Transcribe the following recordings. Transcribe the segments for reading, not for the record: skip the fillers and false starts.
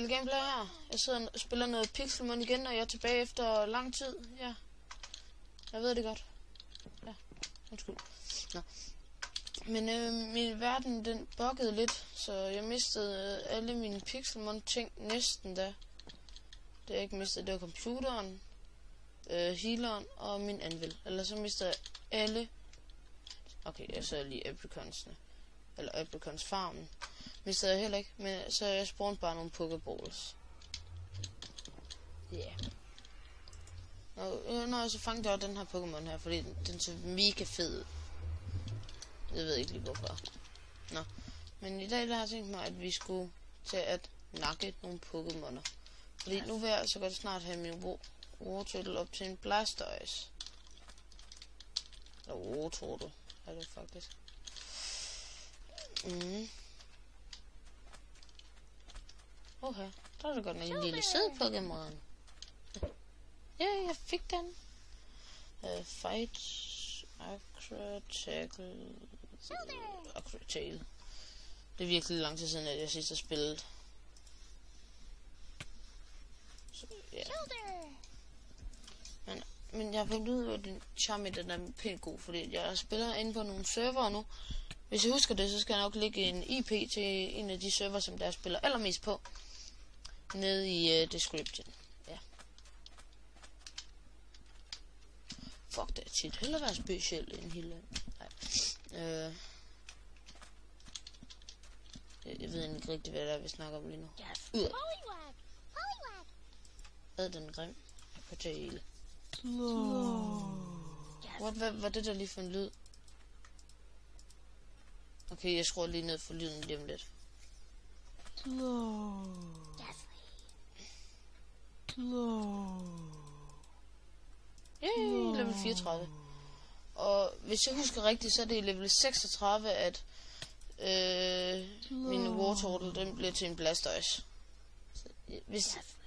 El Gameplay her. Jeg sidder og spiller noget Pixelmon igen, og jeg er tilbage efter lang tid. Ja. Jeg ved det godt. Ja, undskyld. Nå. Men min verden, den buggede lidt, så jeg mistede alle mine Pixelmon ting næsten da. Det jeg ikke mistede, det var computeren, healeren og min anvil. Eller så mistede jeg alle. Okay, jeg så lige apriconsene. Eller apricons farmen. Mistede jeg heller ikke, men så jeg spawnede bare nogle pokeballs. Ja. Yeah. Nå, så fangede jeg den her Pokémon her, fordi den så mega fed ud. Jeg ved ikke lige hvorfor. Nå. Men i dag der har jeg tænkt mig, at vi skulle til at nakke nogle Pokémoner. Fordi nu vil jeg altså godt snart have min Wartortle op til en Blastoise. Eller Wartortle er det faktisk. Okay, der er det godt nok en lille sød Pokémon. Ja, jeg fik den. Fight, Acro, Tackle, Acro, Tail. Det er virkelig lang tid siden, at jeg sidst har spillet. Så, ja. Men jeg har fundet ud af, at den charme, den er pænt god, fordi jeg spiller inde på nogle server nu. Hvis jeg husker det, så skal jeg nok lægge en IP til en af de server, som der spiller allermest på. Nede i description. Ja. Fuck, det er tit. Hellere være speciel end hele. Nej. Jeg ved ikke rigtig, hvad det er, vi snakker om lige nu. Ud. Hvad er den grim? På tale. Hvad var det der lige for en lyd? Okay, jeg skruer lige ned for lyden lige om lidt. Yay, level 34. Og hvis jeg husker rigtigt, så er det i level 36, at min Wartortle, den bliver til en Blastoise.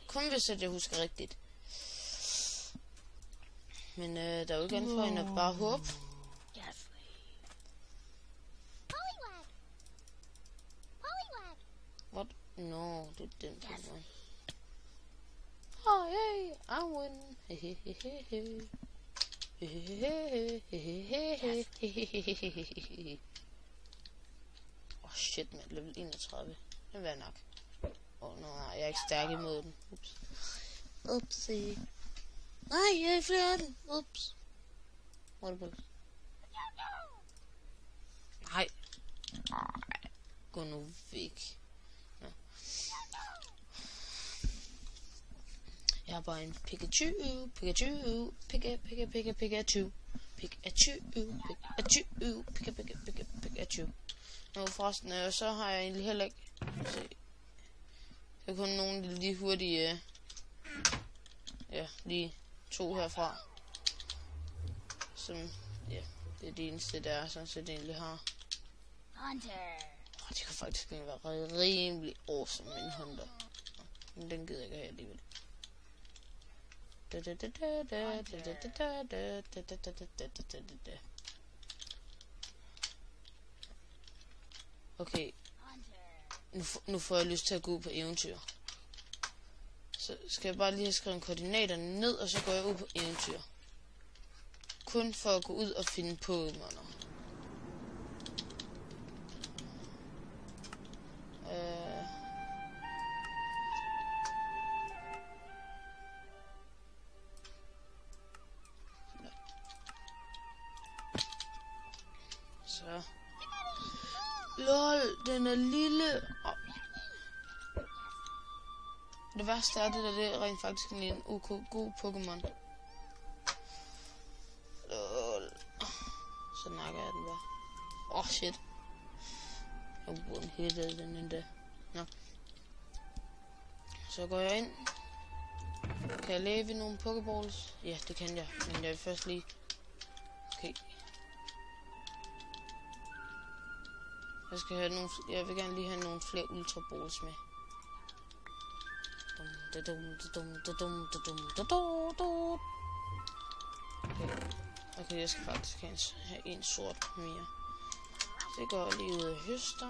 Kun hvis jeg husker rigtigt. Men der er jo ikke andet for end at bare håbe. What? No, det er den Pokémon. Oh, hey, I win. Oh shit, man, level 31. Den vil jeg nok. Nej, jeg er ikke stærk imod den. Ups. Upsi. Nej, jeg er flere den. Ups. Waterbugs. Nej. Gå nu væk. Ja. Jeg har bare en Pikachu. Nå, forresten, så har jeg egentlig heller ikke. Se. Der er kun nogle lige hurtige. Ja, lige 2 herfra. Som, ja, det er det eneste, der er sådan set egentlig har. Hunter. Det kan faktisk være rimelig awesome med en Hunter. Men den gider jeg ikke have alligevel. Okay. Nu får jeg lyst til at gå ud på eventyr. Så skal jeg bare lige have skrevet koordinaterne ned, og så går jeg ud på eventyr. Kun for at gå ud og finde Pokémoner. Så. LOL, den er lille. Det værste er det der, det er rent faktisk en god Pokémon. Så nakker jeg den bare. Shit. Jeg burde hele den endda. Nå. Så går jeg ind. Kan jeg lave nogle Pokeballs? Ja, det kan jeg. Men jeg vil først lige. Okay. Jeg vil gerne lige have nogle flere Ultra Balls med. Okay, jeg skal faktisk have en sort mere. Det går lige ud af høster.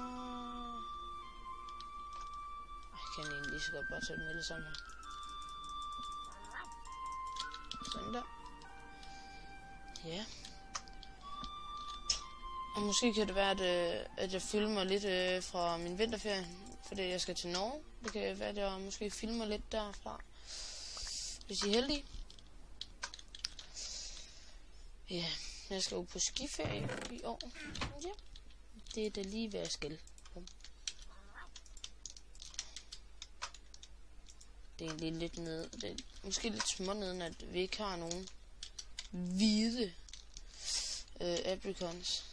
kan egentlig lige så godt bare tage dem alle sammen her. Sådan der. Ja. Og måske kan det være, at jeg filmer lidt fra min vinterferie, fordi jeg skal til Norge. Det kan være, at jeg måske filmer lidt derfra, hvis I er heldige. Ja, jeg skal jo på skiferie i år. Ja, det er da lige, hvad jeg skal. Det er egentlig lidt ned. Det er måske lidt småneden, at vi ikke har nogen hvide apricons.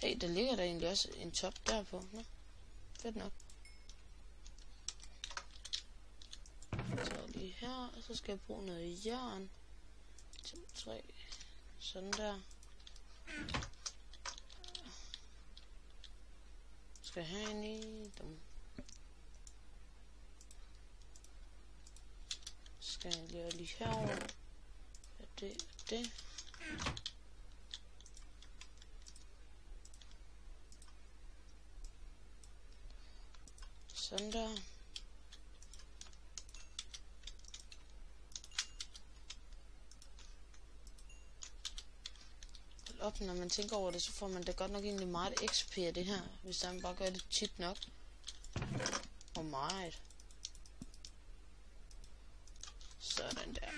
Hey, der ligger der egentlig også en top derpå. Nå, fedt nok. Så lige her, og så skal jeg bruge noget jern. 2, 3. Sådan der. Skal jeg have en i dem. Skal jeg lige herover. Ja, det og det. Sådan der. Hold op, når man tænker over det, så får man da godt nok egentlig meget XP af det her, hvis man bare gør det tit nok. Og meget. Sådan der.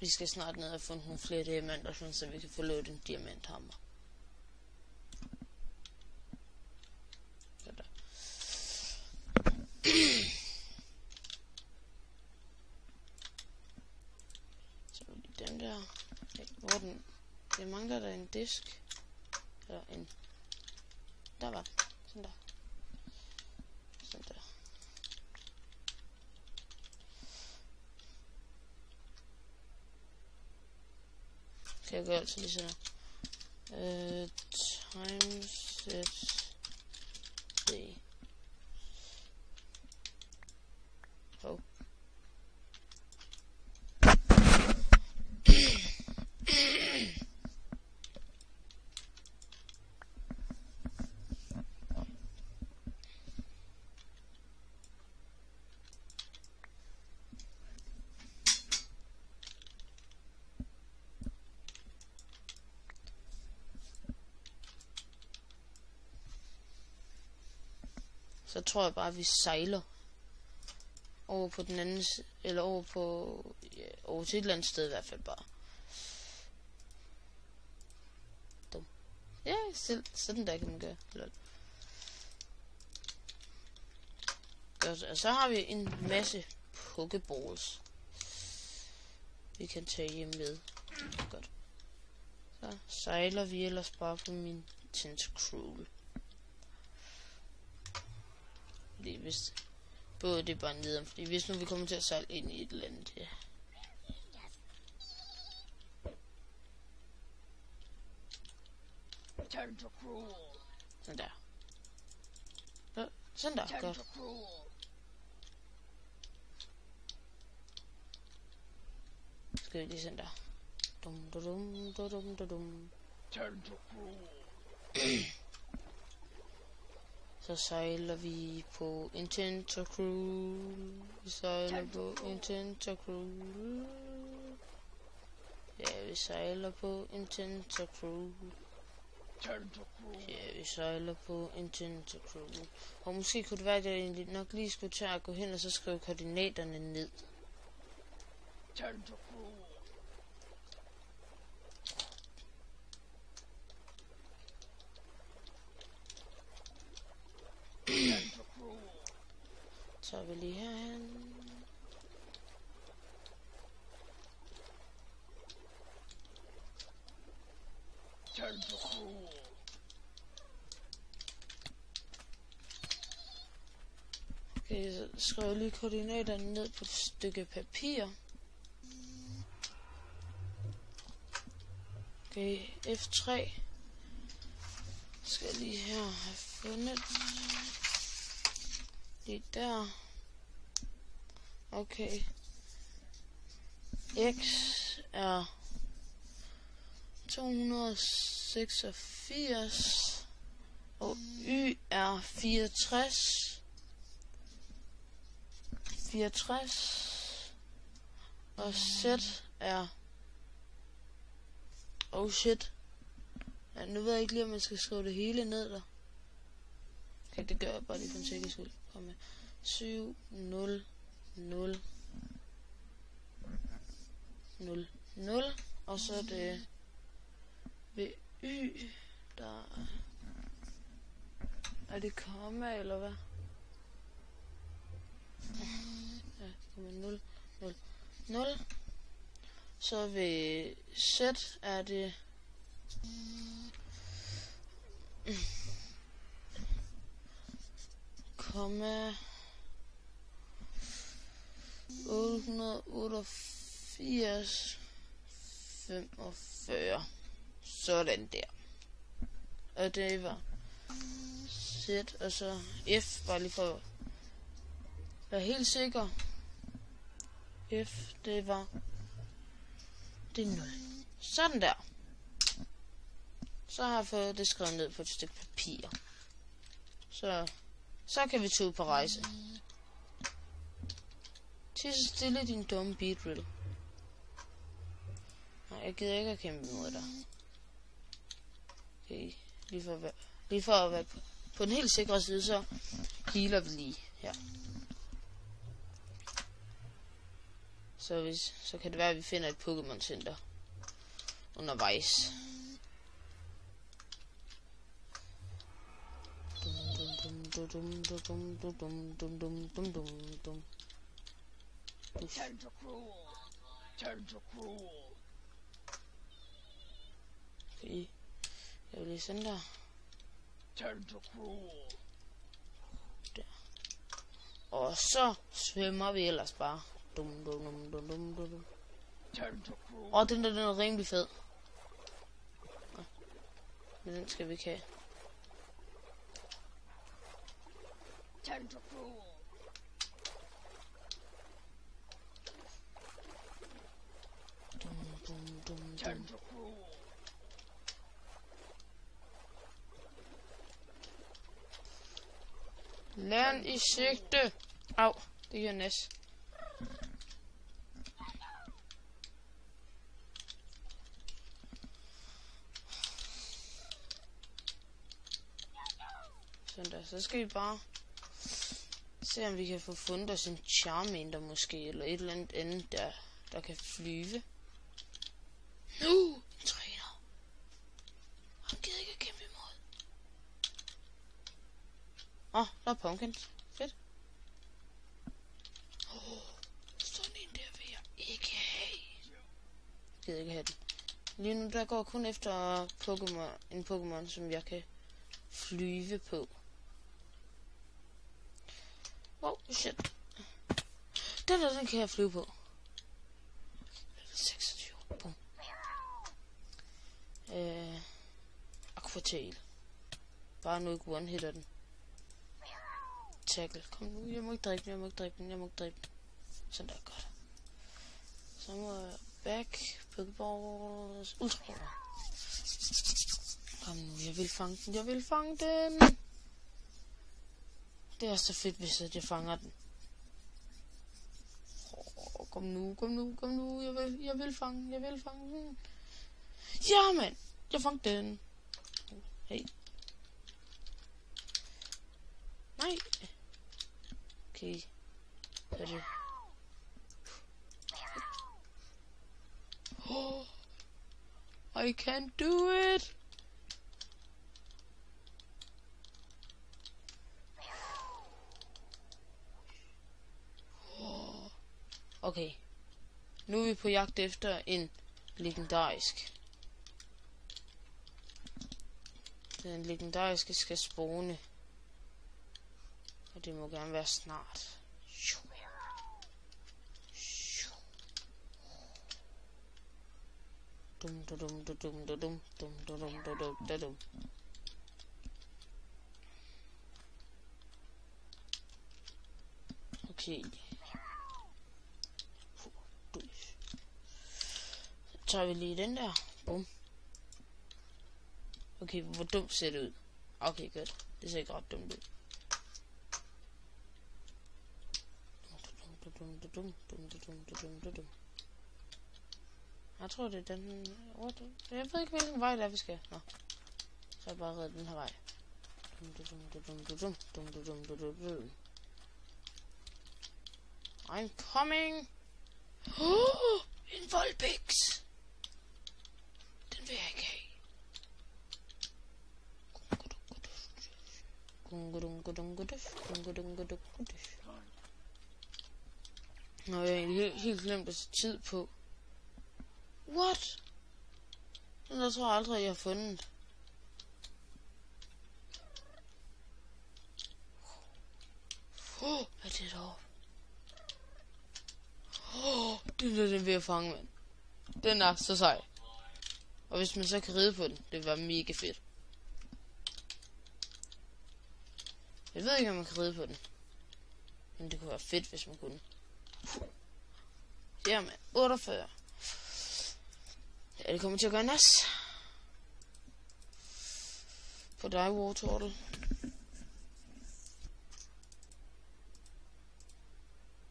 Vi skal snart ned og få nogle flere diamanter, så vi kan få løbet en diamanthammer. Sådan der. Så lige den der. Hvor den? Jeg mangler der en disk. Eller en. Der var den. Sådan der. Sådan der. Kan jeg gøre altså lige sådan her. Timeset day. Oh. Så tror jeg bare, at vi sejler over på den anden side, eller over på, ja, over til et eller andet sted i hvert fald bare. Dum. Ja, sådan der kan man gøre. Godt, og så har vi en masse pokeballs, vi kan tage hjem med. Godt. Så sejler vi ellers bare på min tentacruel. Fordi hvis både det er bare nederen, fordi hvis nu vi kommer til at sejle ind i et eller andet her. Sådan der. Ja, sådan der, godt. Skal vi lige sådan der. Dum dum dum dum dum dum. Så sejler vi på en tentacruel. Vi sejler på en tentacruel. Ja, vi sejler på en tentacruel. Ja, vi sejler på en tentacruel. Og måske kunne det være, at jeg egentlig nok lige skulle tage at gå hen og så skrive koordinaterne ned. Så er vi lige herhen. Okay, så skriver jeg lige koordinaterne ned på et stykke papir. Okay, F3. Skal jeg lige her have fundet. Lige der. Okay. X er 286. Og Y er 64. 64. Og Z er... Oh shit. Ja, nu ved jeg ikke lige, om man skal skrive det hele ned der. Okay, det gør jeg bare lige for en sikkerheds skyld. Kom med. 7, 0, 0, 0, 0. Og så er det ved Y, der er det komma, eller hvad? Ja, 0, 0, 0. Så ved Z er det komma 888 45. Sådan der. Og det var Z, og så F, bare lige for at være helt sikker. F, det var det 0. Sådan der. Så har jeg fået det skrevet ned på et stykke papir. Så kan vi tage ud på rejse. Tisse stille, din dumme beatrill. Nej, jeg gider ikke at kæmpe imod dig. Okay, lige for at være på den helt sikre side, så healer vi lige her. Så kan det være, at vi finder et Pokémon Center undervejs. Okay, jeg vil lige sende dig. Der. Og så svømmer vi ellers bare. Og den er rimelig fed. Men den skal vi ikke have. Lærn i sigte. Au, det gør næs. Sådan der, så skal vi bare se, om vi kan få fundet os en Charmander måske, eller et eller andet der kan flyve. En træner. Han gider ikke at kæmpe imod. Der er pumpkins. Fedt. Sådan en der vil jeg ikke have. Jeg gider ikke have den. Lige nu der går kun efter en Pokémon, som jeg kan flyve på. Shit. Den kan jeg flyve på. 26. Bum. Aquatail. Bare nu ikke one-hitter den. Tackle. Kom nu, jeg må ikke dræbe den. Sådan der, godt. Så må jeg back. Pokeballs. Ultra. Kom nu, jeg vil fange den. Det er så fedt, hvis jeg fanger den. Kom nu. Jeg vil fange den. Ja, mand. Jeg fangede den. Hey. Nej. Okay. Så er det. I can't do it. Okay. Nu er vi på jagt efter en legendarisk. Den legendariske skal spawne. Og det må gerne være snart. se. Så tager vi lige den der. Bum. Okay, hvor dumt ser det ud? Okay, godt. Det ser ikke ret dumt ud. Jeg tror det er den. Jeg ved ikke hvilken vej der vi skal. Nå. Så er jeg bare reddet den her vej. I'm coming. En Volpix. Den vil jeg ikke have. Nå, jeg har egentlig helt glemt at sætte tid på. What? Den der tror jeg aldrig, jeg har fundet. Hvad er det deroppe? Den er den ved at fange, mand. Den er så sej. Og hvis man så kan ride på den, det vil være mega fedt. Jeg ved ikke, om man kan ride på den. Men det kunne være fedt, hvis man kunne. Jamen, 48. Ja, det kommer til at gøre nas. På dig, Wartortle.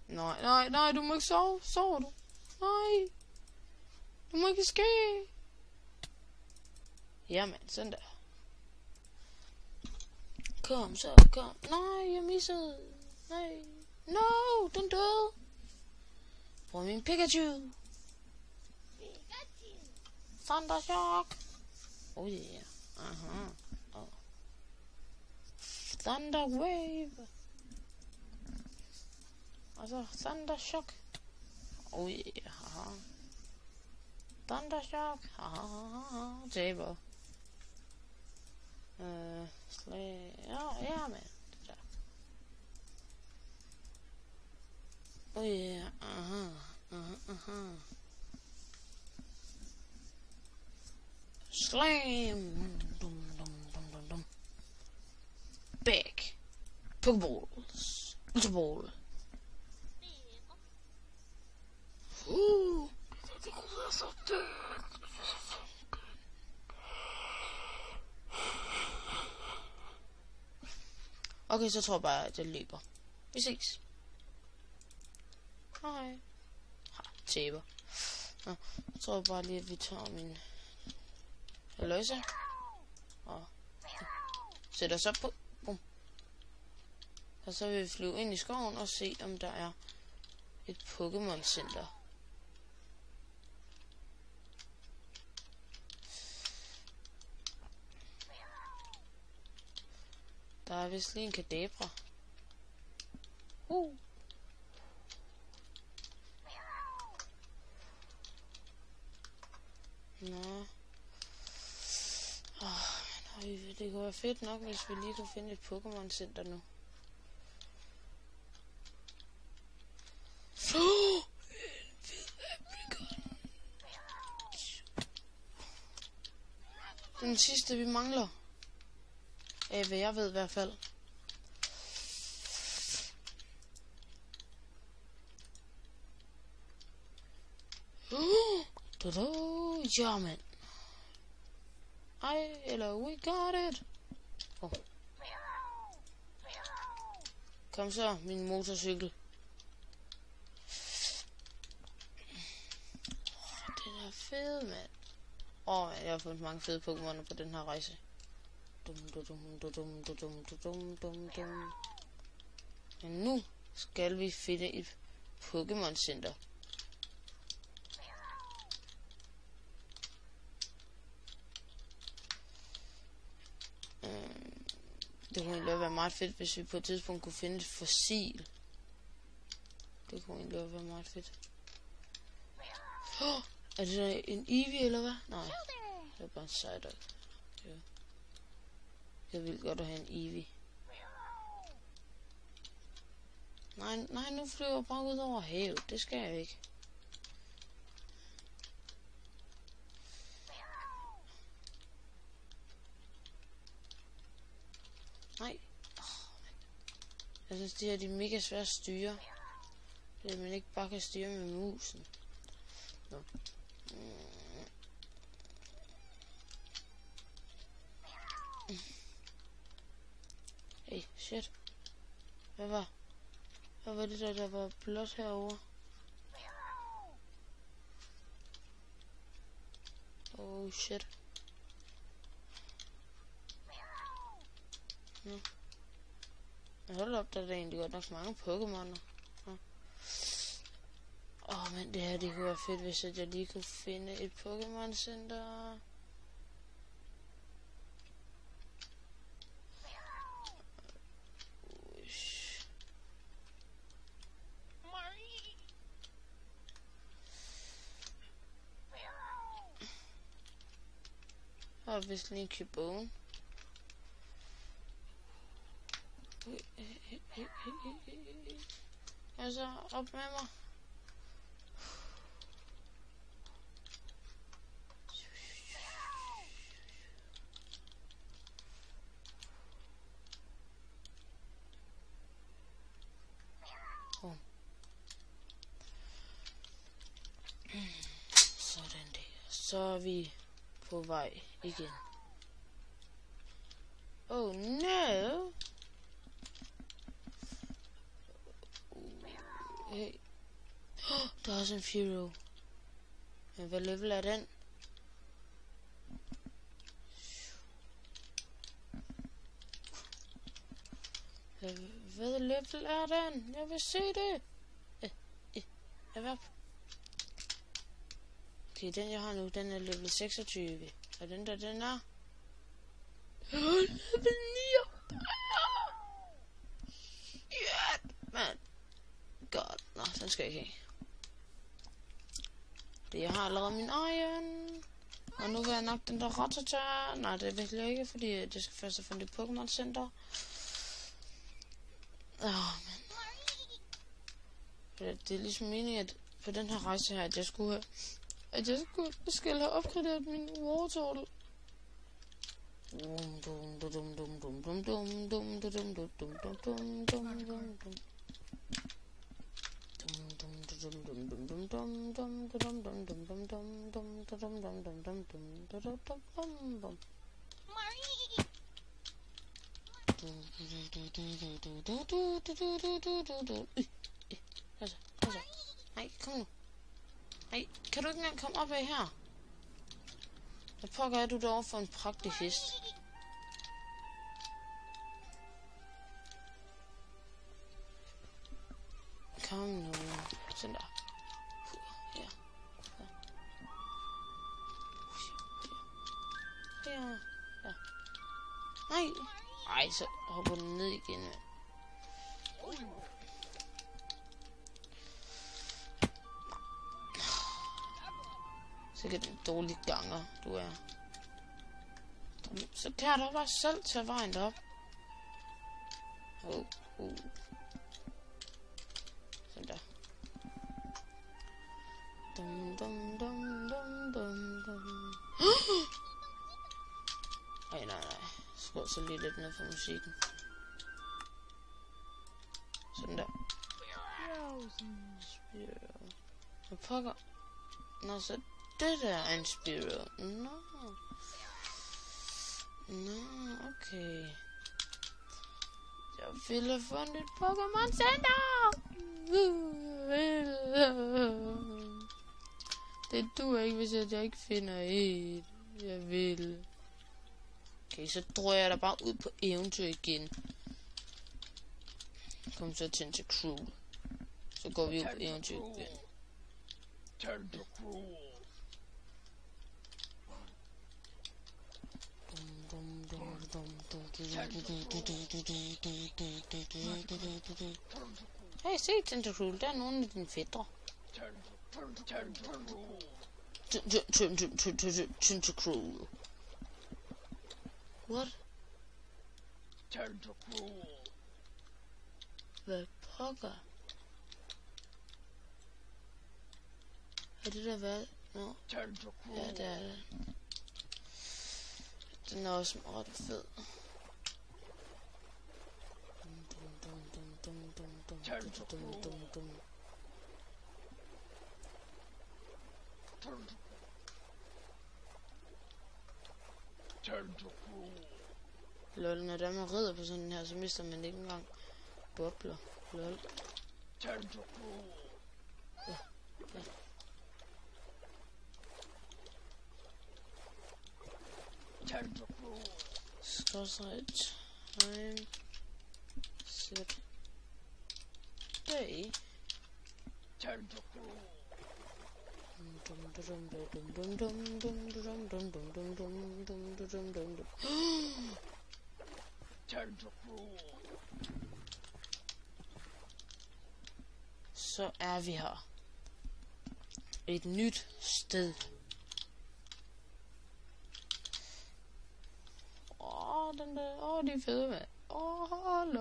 Nej, du må ikke sove. Sover du? Nej. Du må ikke ske. Jamen, sådan der. Kom så, kom. Nej, jeg missede. Nej. No, den døde. Brug min Pikachu. Thunder Shock. Oh yeah. Aha. Oh. Thunder Wave. Og så Thunder Shock. Oh yeah. Aha. Thunder Shock. Aha. Taber. Ja, men. Det der. Oh yeah. Aha. Aha. Slam. Dum. Back. Pokeballs. Ultra Ball. Det kunne være så dødt. Okay, så tror jeg bare, at jeg løber. Vi ses. Hej. Taber. Nå, jeg tror bare lige, at vi tager min løse. Og sætter os op på. Bum. Og så vil vi flyve ind i skoven og se, om der er et Pokémon Center. Der er vist lige en Kadabra. Nå. Det kunne være fedt nok, hvis vi lige kunne finde et Pokémon Center nu. Den sidste vi mangler. Af hvad jeg ved i hvert fald. Ja, mand. We got it. Oh. Kom så, min motorcykel. Den er fed, mand. Jeg har fundet mange fede Pokémoner på den her rejse. Men nu skal vi finde et Pokémon Center. Det kunne egentlig være meget fedt, hvis vi på et tidspunkt kunne finde et fossil. Det kunne egentlig være meget fedt. Er det der en Eevee eller hvad? Nej, det er bare en Psyduck. Ja. Jeg vil godt have en Eevee. Nej, nu flyver jeg bare ud over havet. Det skal jeg ikke. Nej. Jeg synes, de her de er mega svære at styre. Fordi man ikke bare kan styre med musen. Nå. Hey, shit. Hvad var det der var blot herovre? Oh shit. Nå. Hold op, der er egentlig godt nok mange Pokémoner. Men det her, det kunne være fedt, hvis jeg lige kunne finde et Pokémon Center. Og hvis lige en Cubone. Altså, op med mig. Sådan der. Så er vi på vej igen. Oh no! Hey. Der er også en Fearow. Men hvad level er den? Hvad level er den? Jeg vil se det. Jeg vil op. Okay, den jeg har nu, den er level 26. Og den der, den er... level 9. Shit, man. God, nå, den skal jeg ikke have. Det jeg har allerede min egen. Og nu vil jeg nok den der Rattata. Nej, det vil jeg ikke, fordi det skal først have fundet et Pokémon Center. Men det er ligesom meningen, at på den her rejse her, at jeg skal have opgraderet min Wartortle. Altså. Nej, kom nu. Nej, kan du ikke engang komme op af her? Hvad pokker er du derovre for en prægtig hest? Kom nu. Sådan der. Her. Her. Ja. Nej. Ej, så hopper den ned igen, mand. Sikkert en dårlig ganger, du er. Så kan jeg da bare selv tage vejen derop. Sådan der. Nej. Skru så lige lidt ned for musikken. Sådan der. Hvad pokker? Nå, så det der er en Spearow. Nå, okay. Jeg ville have fundet et Pokémon Center! Det duer ikke, hvis jeg ikke finder et. Jeg vil. Okay, så drøjer jeg da bare ud på eventyr igen. Kom så til Tentacruel. Så går vi ud på eventyr igen. Tentacruel. Hey, se Tentacruel, der er nogle af dine fætre. Tentacruel. What? Tentacruel. Hvad pokker? Er det der hvad? Nå. Ja, det er det. Den er også meget fed. Lol, når der man rider på sådan en her, så mister man ikke engang bobler. Lol. Ja. Skråstreg time set day. Så er vi her. Et nyt sted. Den der, de er fede, mand. Hold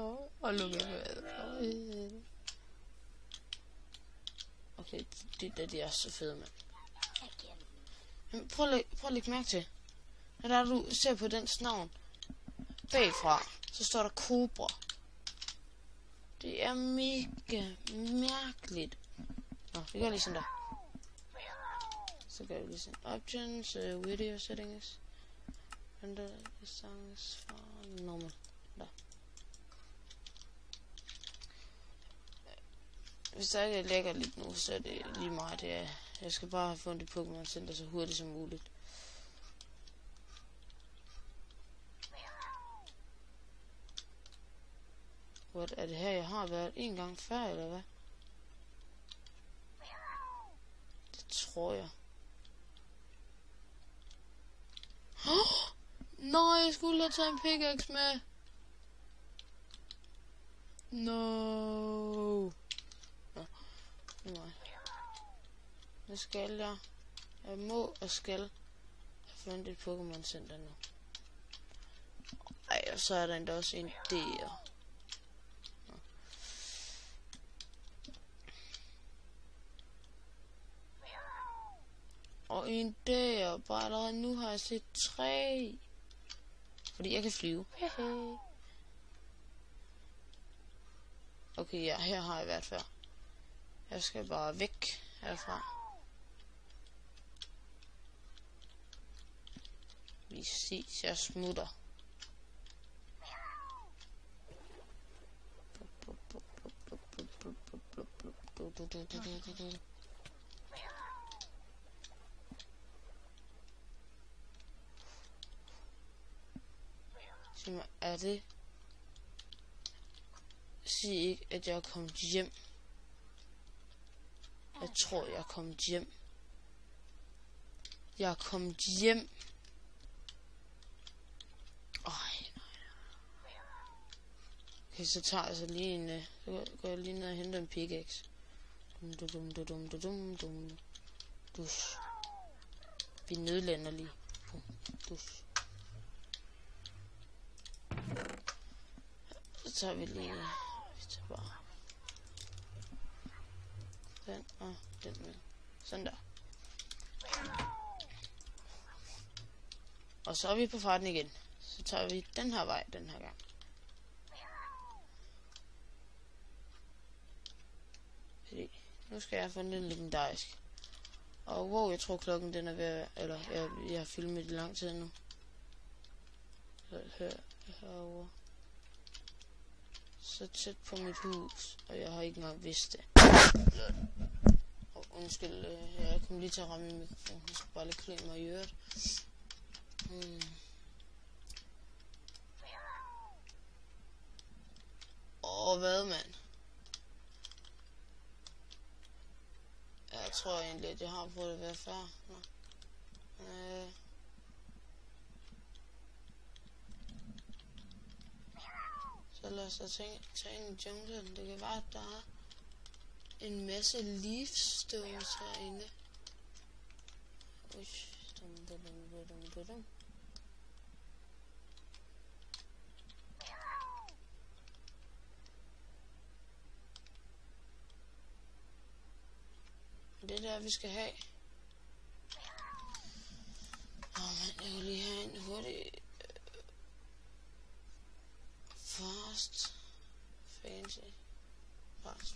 nu med. Okay, de er så fede, mand. Men prøv at lægge mærke til. Når der du ser på dens navn bagfra, så står der Cobra. Det er mega mærkeligt. Nå, vi gør lige sådan der. Så gør vi lige sådan. Options, video settings. Render songs fra normal. Der. Hvis der ikke lægger lidt nu, så er det lige meget. Jeg skal bare have fundet det Pokémon Center så hurtigt som muligt. What, er det her, jeg har været en gang før, eller hvad? Det tror jeg. Nej, jeg skulle have taget en pickaxe med. No. Nej. Nu skal jeg. Jeg må og skal have fundet et Pokémon Center nu. Ej, og så er der endda også en der. Og en der. Bare allerede nu har jeg set 3. Fordi jeg kan flyve. Okay, ja, her har jeg været før. Jeg skal bare væk herfra. Vi ses, jeg smutter. Sig mig, er det? Sig ikke, at jeg er kommet hjem. Jeg tror, jeg er kommet hjem. Jeg er kommet hjem. Okay, så tager jeg så lige en... Så går jeg lige ned og henter en pickaxe. Dus. Vi nødlander lige. Dus. Så tager vi lige... Vi tager bare... Den og den med. Sådan der. Og så er vi på farten igen. Så tager vi den her vej den her gang. Fordi nu skal jeg finde den legendarisk. Og wow, jeg tror klokken den er ved at... Eller jeg har filmet i lang tid nu. Herovre. Så tæt på mit hus. Og jeg har ikke engang vidst det. Undskyld, jeg kom lige til at ramme min mikrofon. Jeg skal bare lige klinge mig i øret. Hvad, mand? Jeg tror egentlig, at jeg har prøvet at være før. Så lad os tage en jungle. Det kan være, at der er en masse leafstones herinde. Det er der, vi skal have. Men jeg vil lige have en hurtig... Fast. Fancy. Fast.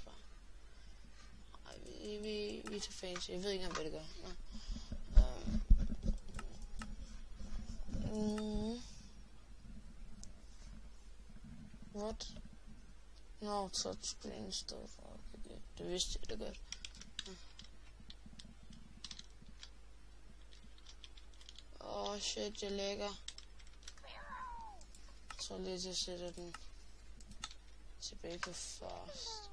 Ej, vi er til fancy. Jeg ved ikke engang, hvad det gør. Nå. What? No, touchscreen stuff. Okay, det vidste jeg da godt. Shit, jeg lægger. Så lidt jeg sætter den tilbage på fast.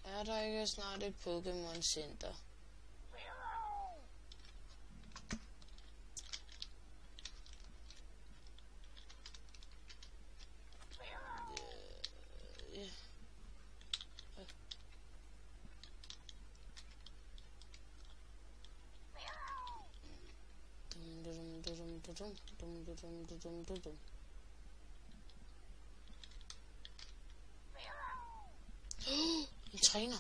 Er der ikke snart et Pokémon Center? En træner.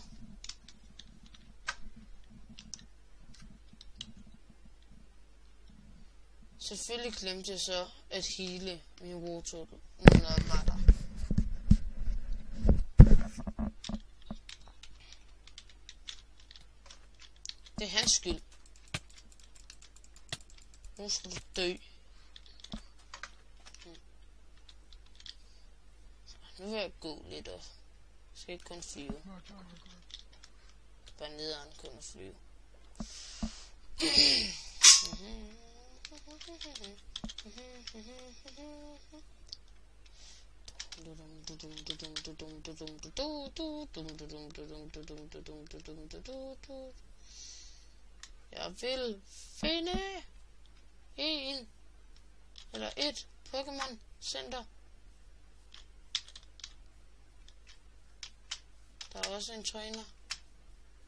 Selvfølgelig glemte jeg så at heale min Wartortle, når jeg var der. Det er hans skyld. Nu skal du dø. Nu vil jeg gå lidt op. Jeg skal ikke kun flyve. Bare nederen kun at flyve. Jeg vil finde et Pokémon Center. Der er også en træner,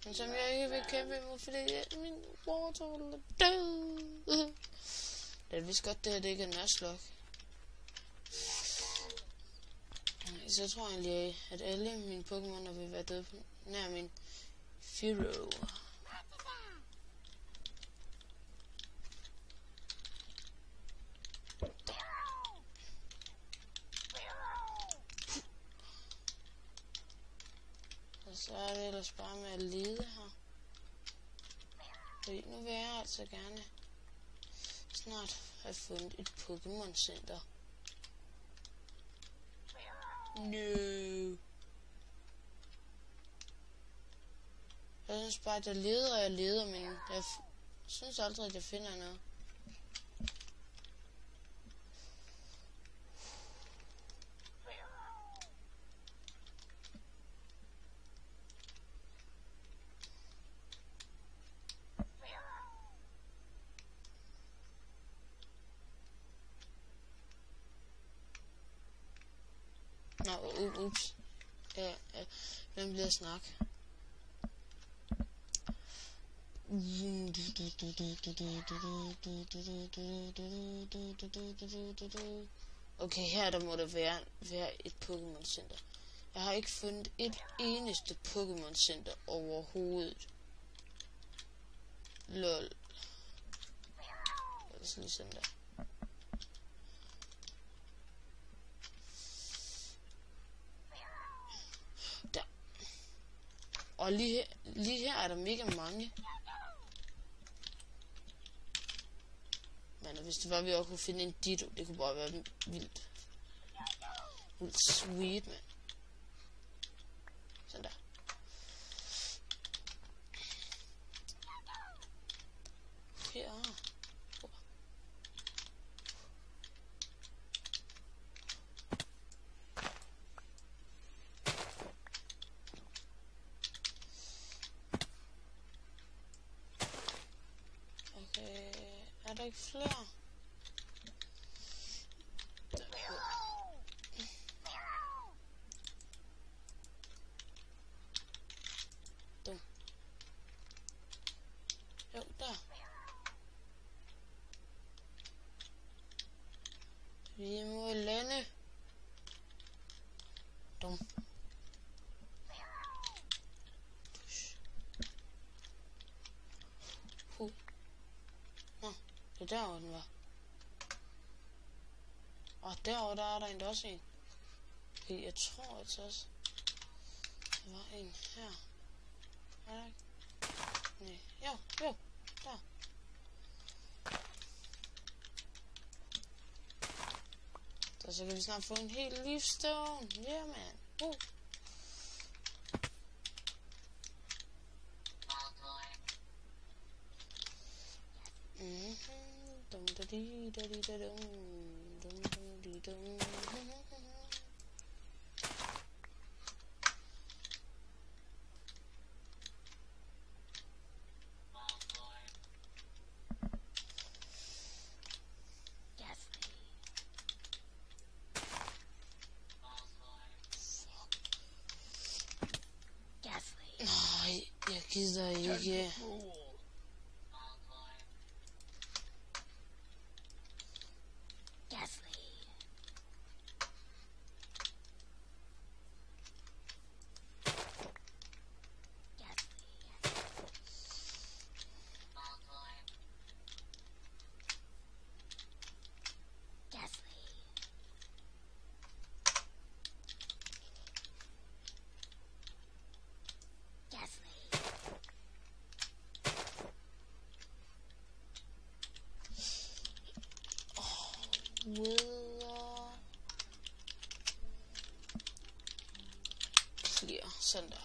men som jeg ikke vil kæmpe imod, fordi min Wartortle er død. Det er vist godt, det her det ikke er Nuzlocke. Så jeg tror egentlig, at alle mine Pokémoner vil være døde på nær min Firo. Og så er det ellers bare med at lede her. Fordi nu vil jeg altså gerne snart have fundet et Pokémon Center. No. Jeg synes bare, at jeg leder, men jeg synes aldrig, at jeg finder noget. Nå, ups. Ja, hvem bliver snak? Okay, her der må der være et Pokémon Center. Jeg har ikke fundet et eneste Pokémon Center overhovedet. Lol. Det er sådan ligesom der. Der. Og lige her er der mega mange. Men hvis det var, vi også kunne finde en Ditto, det kunne bare være vildt sweet, man. Sådan der. Her. Okay, er der ikke flere? Jo, der. Vi må lande. Dum. Nå, det er derovre den var. Og derovre der er der endda også en. Okay, jeg tror altså også, der var en her. Er der ikke? Nej, jo, der. Så kan vi snart få en hel livstone. Yeah, man. Dum da dee da dee da dum dee dum. Nej, jeg gider ikke. Clear, sådan der.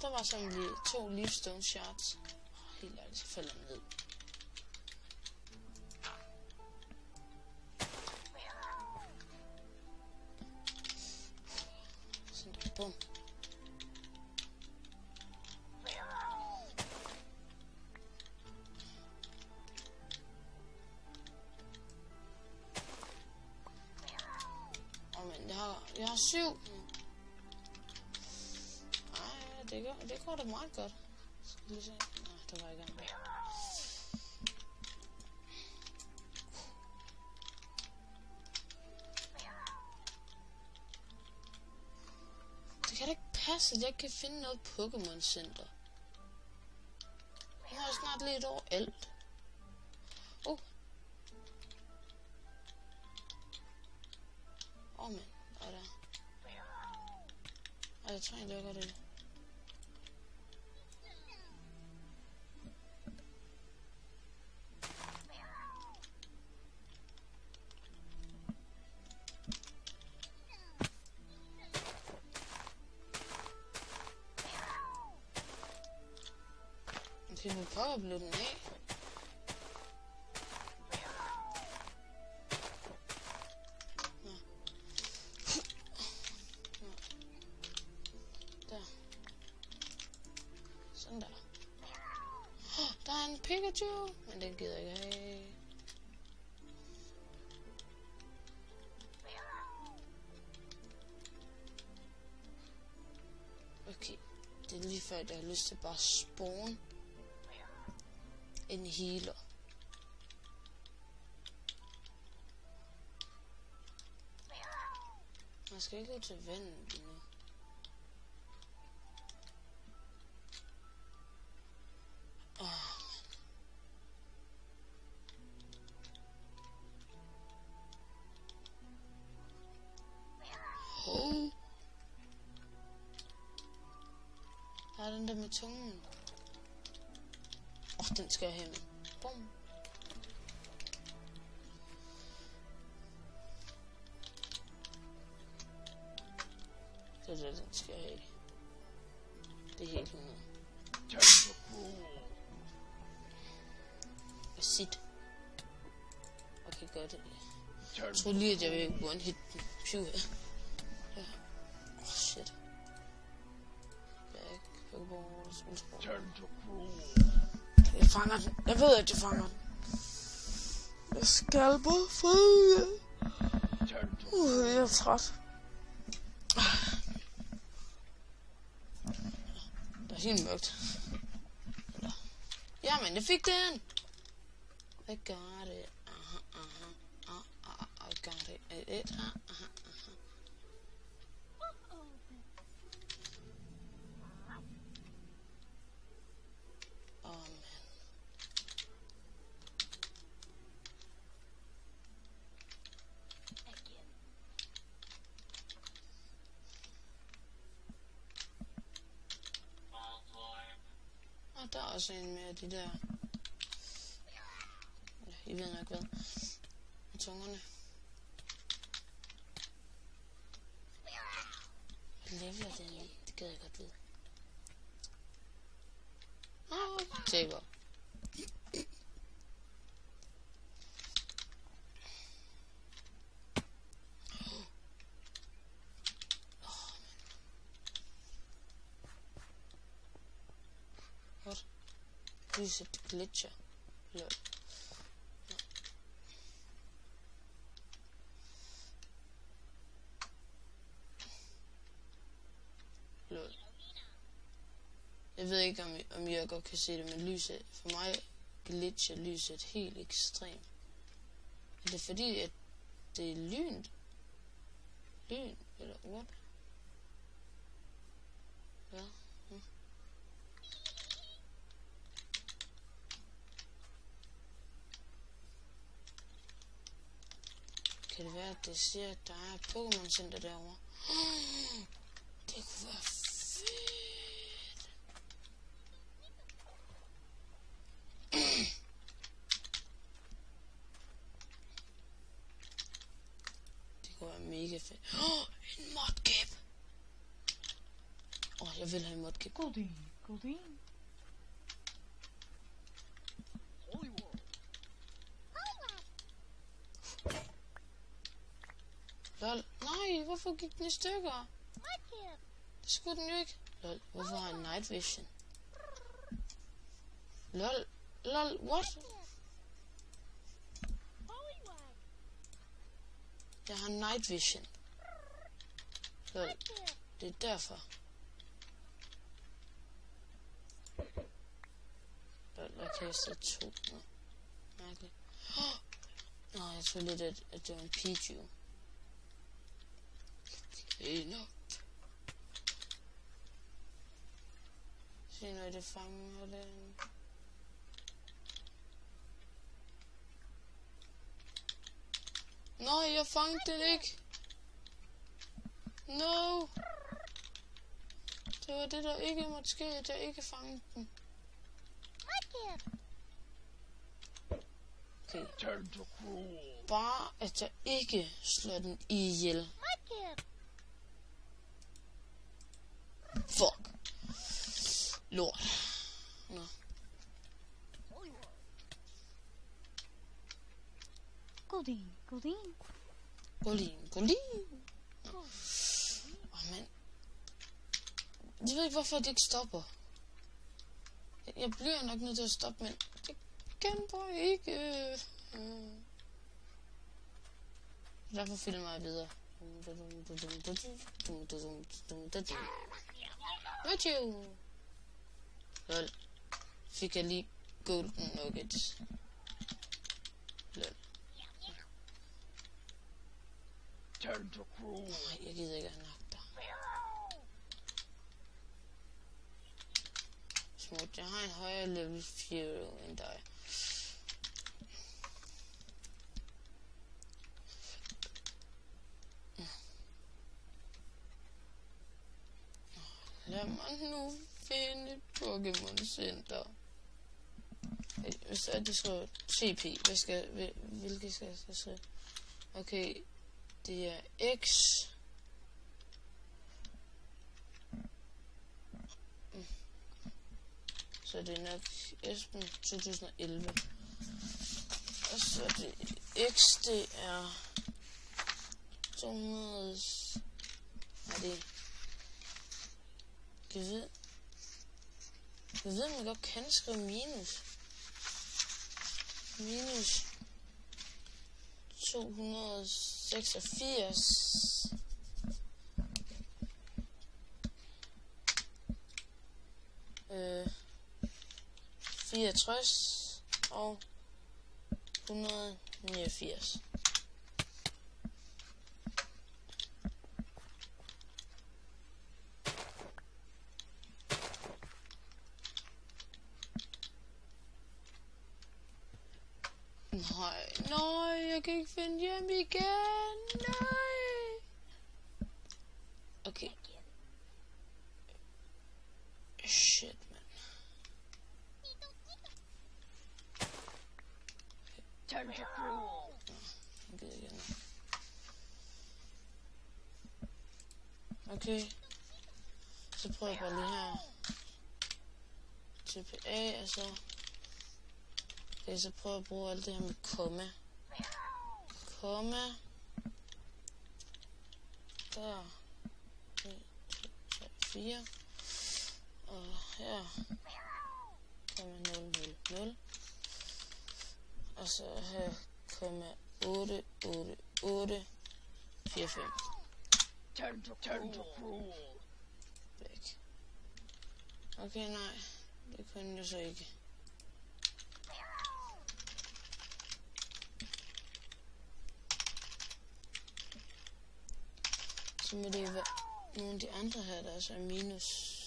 Der var sådan lige 2 livstone shots. Helt ærligt, så falder den ned. Sådan der, bum. Men jeg har 7. Det går da meget godt. Skal vi lige se. Nej, der var ikke andet. Det kan da ikke passe, at jeg kan finde noget Pokémon Center. Nu har jeg snart lidt over alt. Men. Hvad der? Jeg tror egentlig, jeg gør det. Okay, nu prøver at blive den af. Der. Sådan der. Der er en Pikachu, men den gider jeg ikke have. Okay, det er lige før, jeg har lyst til bare at spawn en healer. Jeg skal ikke gå til vandet lige nu. Der er den der med tungen. Den skal jeg have med. Bum. Det er det, den skal jeg have. Det er helt 100. Sit. Okay, gør det. Jeg tror lige, at jeg vil gå en hit den. Phew. Ja. Shit. Back. Pokeballs. Jeg fanger den. Jeg ved, at jeg fanger den. Jeg skal bare fange. Jeg er træt. Der er helt mørkt. Jamen, jeg fik den. I got it. I got it. Oh man. Og der er også en med de der. Ja, I ved nok hvad. Og tungerne. Hvad leveler den i? Det gad jeg godt vide. Taber. What? Please it glitcher. Lol. Lol. Jeg ved ikke, om jeg godt kan se det, men lyset, for mig glitcher lyset helt ekstremt. Er det fordi, at det er lyn? Lyn? Eller what? Ja. Kan det være, at det siger, at der er et Pokémon Center derovre? Det kunne være fedt. Det kunne være mega fedt. En modkæp. Jeg vil have en modkæp. Goldeen. Lol. Nej, hvorfor gik den i stykker? Det skulle den jo ikke. Lol, hvorfor har jeg night vision? Lol, what? Jeg har night vision. Lol, det er derfor. Lol, jeg kastede 2. Nå, mærkeligt. Nå, jeg tror lidt, at det var en Pichu. Enough. Se, når det fanger den. Nej, jeg fangede den ikke. No. Det var det, der ikke måtte ske, at jeg ikke fangede den. Okay. Bare, at jeg ikke slår den ihjel. Fuck. Lort. Nå. Goldeen. Men. Jeg ved ikke, hvorfor det ikke stopper. Jeg bliver nok nødt til at stoppe, men det kan bare ikke. Derfor filmer jeg videre. Lol. Fik jeg lige golden nuggets. Lol. Nej, jeg gider ikke have nok der. Smut, jeg har en højere level 4 end dig. Lad mig nu finde et Pokémon Center. Hvis det skriver TP, hvilket skal jeg skrive? Okay, det er X. Så det er nok Esben 2011. Og så det X, det er 200... Er det... Jeg ved, man godt kan skrive minus. Minus 286. Øh, 64 og 189. Nej, jeg kan ikke finde hjem igen. Nej. Okay. Shit, man. Turn to cruel. Okay. Så prøver jeg bare lige her. TPA, og så... Okay, så prøver jeg at bruge alt det her med komma. Komma. Der. 1, 2, 3, 4. Og her. Komma 0, 0, 0. Og så her. Komma 8, 8, 8, 4, 5. Turn to cruel. Væk. Okay, nej. Det kunne jeg så ikke. Så må det jo være nogle af de andre her, der er så minus.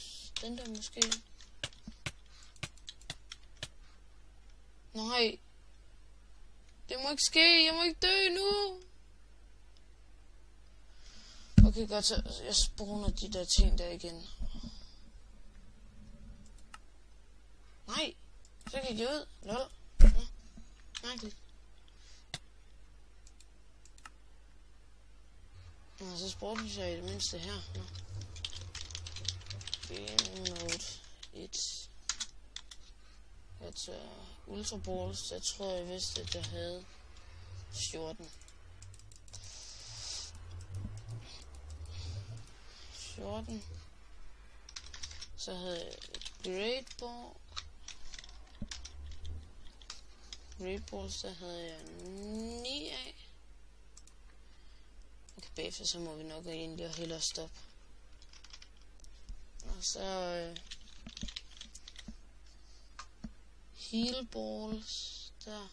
Den der måske. Nej. Det må ikke ske. Jeg må ikke dø nu. Okay, godt, så jeg spawner de der ting der igen. Nej. Så gik jeg ud. Lol. Mærkeligt. Nå, så spurgte jeg i det mindste her. Nå. Note 1. Jeg tager Ultra Balls. Jeg tror, jeg vidste, at jeg havde 14. 14. Så havde jeg Great Ball. Great Balls, der havde jeg 9 af. Okay, bagefter så må vi nok egentlig hellere stoppe. Og så Heal Balls der.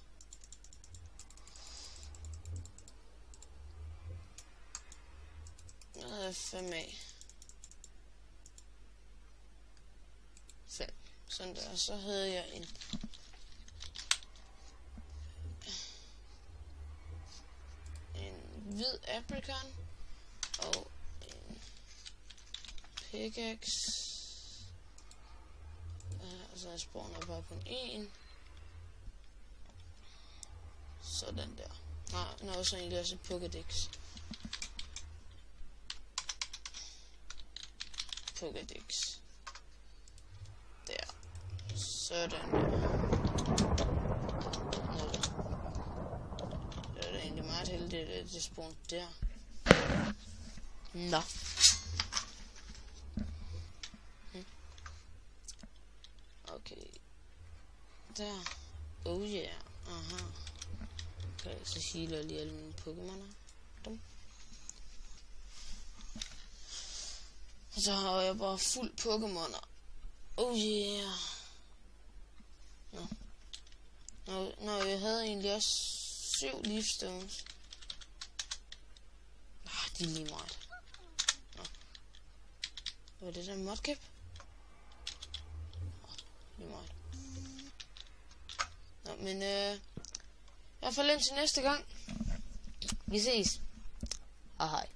Der havde jeg 5 af. 5. Sådan der. Så havde jeg en hvid apricot og en pickaxe. Og så spawner jeg bare kun en. Sådan der. Nej, også egentlig også et Pokédex. Pokédex. Der. Sådan der. Det er egentlig meget heldigt, at det spawnede der. Nå. Okay. Der. Oh yeah. Aha. Okay, så healer jeg lige alle mine Pokémoner. Dum. Og så har jeg bare fuld Pokémoner. Oh yeah. Nå, jeg havde egentlig også 7 leafstones. De er lige meget. Nå. Hvad er det der modcap? Lige meget. Nå, men i hvert fald indtil næste gang. Vi ses. Hej hej.